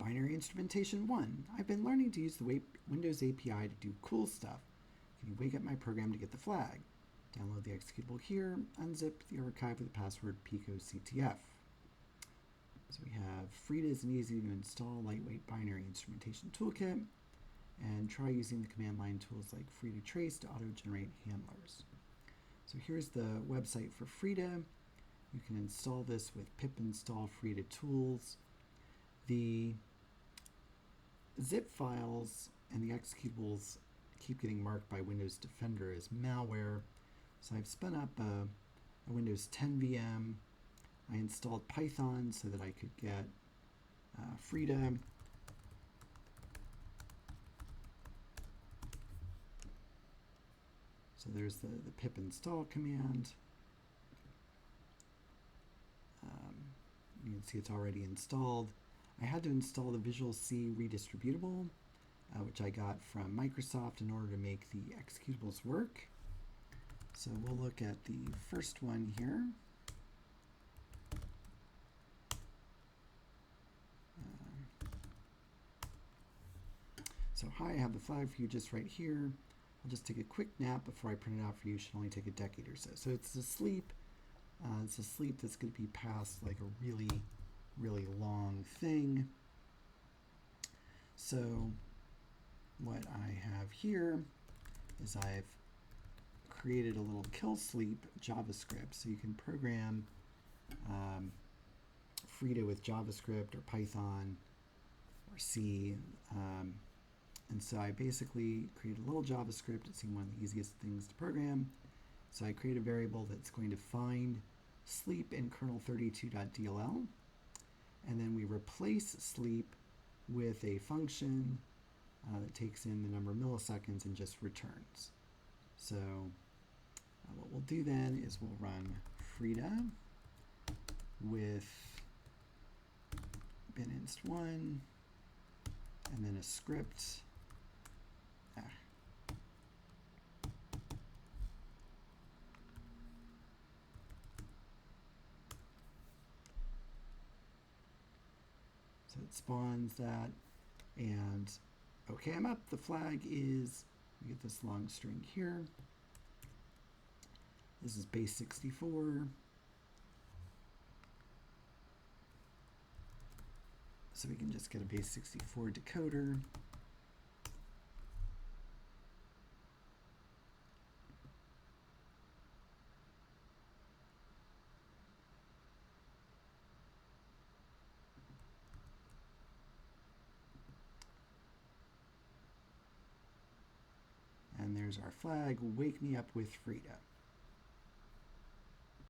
Binary Instrumentation 1. I've been learning to use the Windows API to do cool stuff. Can you wake up my program to get the flag? Download the executable here, unzip the archive with the password pico2025. So we have Frida is an easy to install lightweight binary instrumentation toolkit, and try using the command line tools like Frida Trace to auto-generate handlers. So here's the website for Frida. You can install this with pip install Frida tools. The zip files and the executables keep getting marked by Windows Defender as malware. So I've spun up a Windows 10 VM. I installed Python so that I could get Frida. So there's the pip install command. You can see it's already installed. I had to install the Visual C redistributable, which I got from Microsoft in order to make the executables work. So we'll look at the first one here. So hi, I have the flag for you just right here. I'll just take a quick nap before I print it out for you. It should only take a decade or so. So it's a sleep. It's a sleep that's going to be past like a really, really long thing. So what I have here is I've created a little kill sleep JavaScript. So you can program Frida with JavaScript or Python or C. And so I basically created a little JavaScript. It seemed one of the easiest things to program. So I create a variable that's going to find sleep in kernel32.dll. And then we replace sleep with a function that takes in the number of milliseconds and just returns. So what we'll do then is we'll run Frida with bininst1 and then a script. So it spawns that, and okay, I'm up. The flag is, we get this long string here. This is base 64. So we can just get a base 64 decoder. And there's our flag, wake me up with Frida.